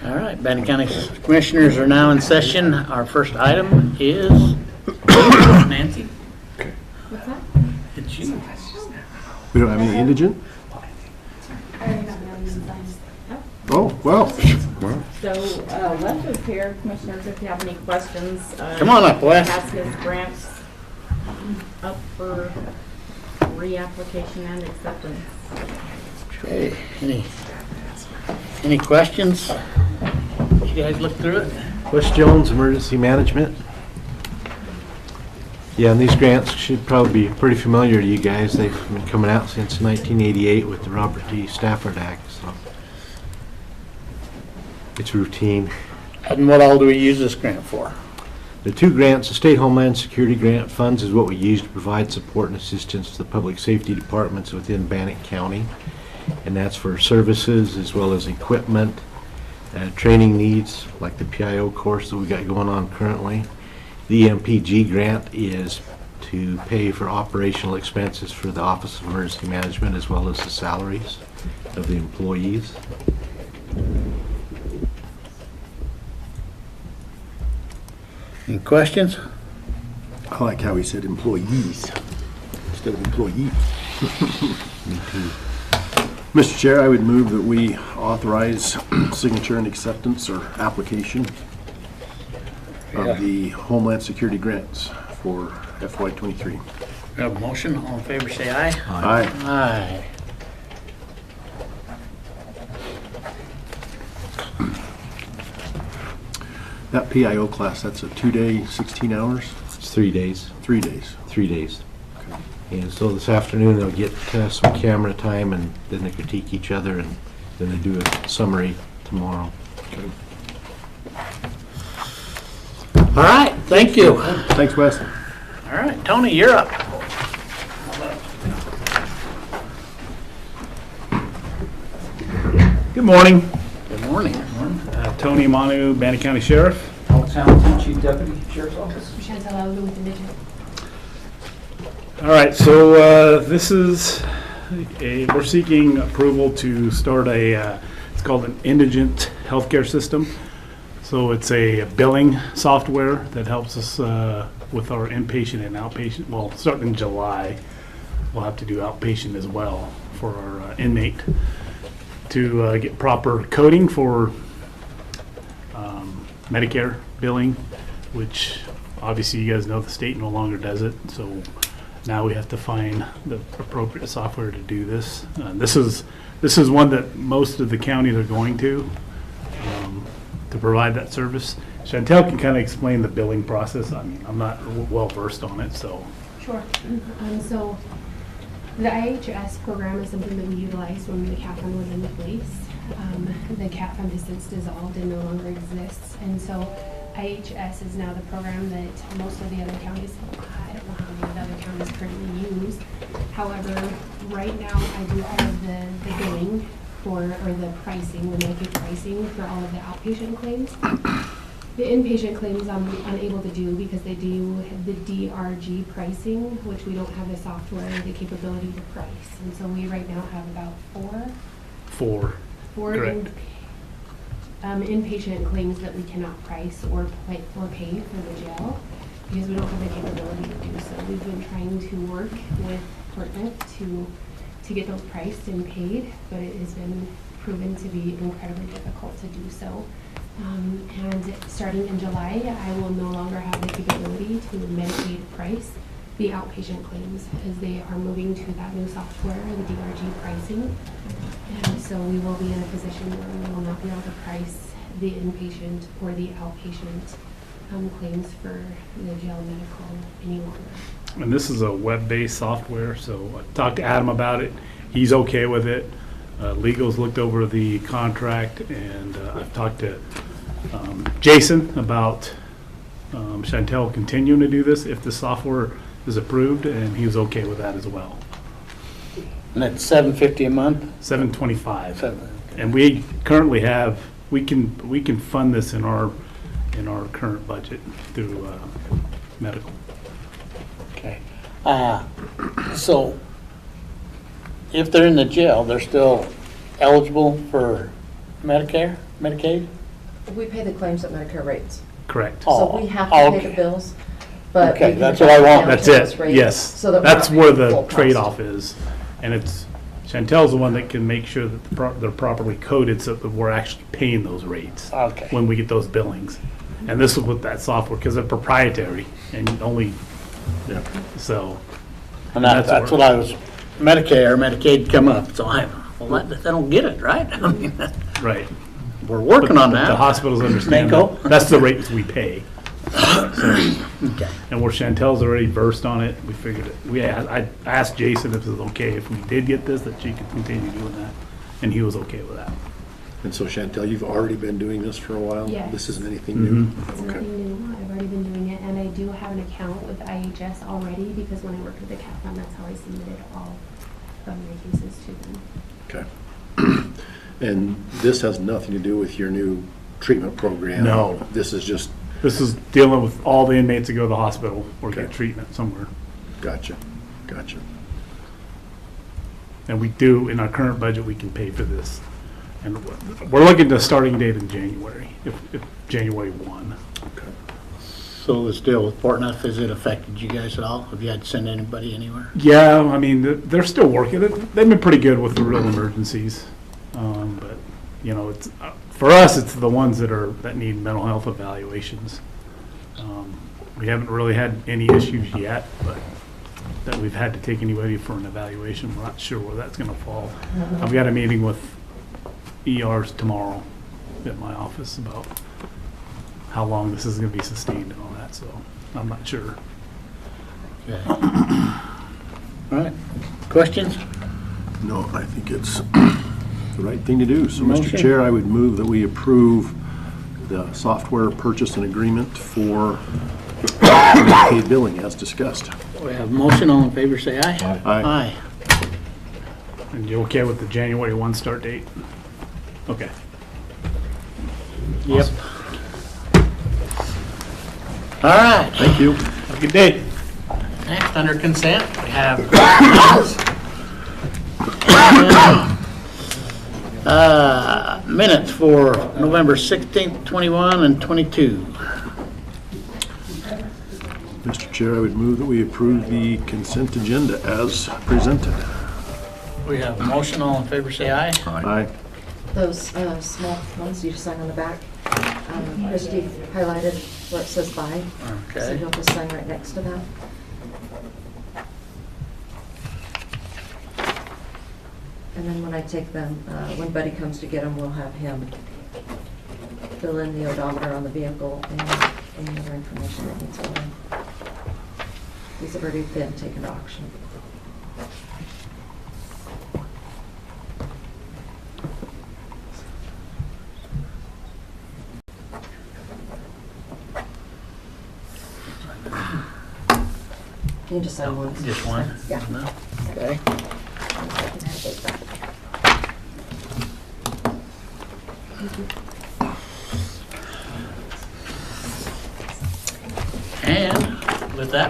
All right, Bannock County Commissioners are now in session. Our first item is Nancy. What's that? It's you. We don't have any indigent? I already have my own signs. Oh, well. So, Wes is here, Commissioners, if you have any questions. Come on up, Wes. Has his grants up for reapplication and acceptance. Okay, any questions? You guys look through it? Wes Jones, Emergency Management. Yeah, and these grants should probably be pretty familiar to you guys. They've been coming out since 1988 with the Robert D. Stafford Act, so it's routine. And what all do we use this grant for? The two grants, the State Homeland Security Grant Funds is what we use to provide support and assistance to the public safety departments within Bannock County. And that's for services as well as equipment, training needs like the PIO course that we got going on currently. The MPG grant is to pay for operational expenses for the Office of Emergency Management as well as the salaries of the employees. Any questions? I like how he said employees instead of employees. Me too. Mr. Chair, I would move that we authorize signature and acceptance or application of the Homeland Security grants for FY23. We have a motion. All in favor, say aye. Aye. Aye. That PIO class, that's a 2-day, 16 hours? It's 3 days. 3 days. 3 days. And so this afternoon they'll get some camera time and then they critique each other and then they do a summary tomorrow. Okay. All right, thank you. Thanks, Wes. All right, Tony, you're up. Good morning. Good morning. Tony Manu, Bannock County Sheriff. Alex Hamilton, Chief Deputy Sheriff's Office. Chantel Aldo with Division. All right, so this is we're seeking approval to start it's called an indigent healthcare system. So it's a billing software that helps us with our inpatient and outpatient. Well, starting in July, we'll have to do outpatient as well for our inmate to get proper coding for Medicare billing, which obviously you guys know the state no longer does it. So now we have to find the appropriate software to do this. This is one that most of the counties are going to provide that service. Chantel can kind of explain the billing process. I mean, I'm not well versed on it, so. Sure. So the IHS program is something that we utilized when the CAT fund was in place. The CAT fund has since dissolved and no longer exists. And so IHS is now the program that most of the other counties, I don't know how many of the other counties currently use. However, right now I do all of the billing or the pricing, the Medicaid pricing for all of the outpatient claims. The inpatient claims I'm unable to do because they do the DRG pricing, which we don't have the software or the capability to price. And so we right now have about four Correct. inpatient claims that we cannot price or pay for the jail because we don't have the capability to do so. We've been trying to work with Portland to get those priced and paid, but it has been proven to be incredibly difficult to do so. And starting in July, I will no longer have the capability to Medicaid price the outpatient claims as they are moving to that new software, the DRG pricing. And so we will be in a position where we will not be able to price the inpatient or the outpatient claims for the jail medical any longer. And this is a web-based software, so I talked to Adam about it. He's okay with it. Legal's looked over the contract, and I've talked to Jason about Chantel continuing to do this if the software is approved, and he was okay with that as well. And that's $750 a month? $725. And we currently have, we can fund this in our current budget through medical. Okay. So if they're in the jail, they're still eligible for Medicare, Medicaid? We pay the claims at Medicare rates, Correct. Oh, so we have to pay okay. the bills, but. Okay, we can that's what I adjust want. down That's to those it, rates yes. so that we're That's not where paying the full cost. trade-off is. And it's, Chantel's the one that can make sure that they're properly coded so that we're actually paying those rates Okay. when we get those billings. And this is with that software, because they're proprietary and only, Yeah. so, And That's that's where- what I was, Medicare, Medicaid come up, so well, they don't get it, right? I mean, right. we're working on But that. the hospitals understand Mako? that. That's the rates we pay. Okay. And where Chantel's already versed on it, we figured it. I asked Jason if it was okay if we did get this, that she could continue doing that, and he was okay with that. And so Chantel, you've already been doing this for a while? Yes. This isn't anything new? It's Okay. nothing new. I've already been doing it, and I do have an account with IHS already because when I worked with the CAP fund, that's how I submitted all of my cases to them. Okay. And this has nothing to do with your new treatment program? No. This is just, This is dealing with all the inmates that go to the hospital or get Okay. treatment somewhere. gotcha. And we do, in our current budget, we can pay for this. And we're looking to starting date in January, if January 1. Okay. So this deal with Portneuf, has it affected you guys at all? Have you had to send anybody anywhere? Yeah, I mean, they're still working it. They've been pretty good with the real emergencies. But, you know, it's, for us, it's the ones that need mental health evaluations. We haven't really had any issues yet, but that we've had to take anybody for an evaluation. We're not sure where that's gonna fall. I've got a meeting with ERs tomorrow at my office about how long this is gonna be sustained and all that, so I'm not sure. Okay. All right. Questions? No, I think it's the right thing to do. So, Motion. Mr. Chair, I would move that we approve the software purchase and agreement for Medicaid billing as discussed. We have a motion. All in favor, say aye. Aye. And you okay with the January 1 start date? Okay. Yep. All right. Thank you. Have a good day. Next, under consent, we have minutes for November 16th, 21, and 22. Mr. Chair, I would move that we approve the consent agenda as presented. We have a motion. All in favor, say aye. Aye. Those small ones you just sign on the back, Christie highlighted where it says bye, so Okay. you'll just sign right next to that. And then when I take them, when Buddy comes to get them, we'll have him fill in the odometer on the vehicle and any other information that needs filled in. These have already been taken to auction. You can just sign one. Just one? Yeah. No? Okay. And with that,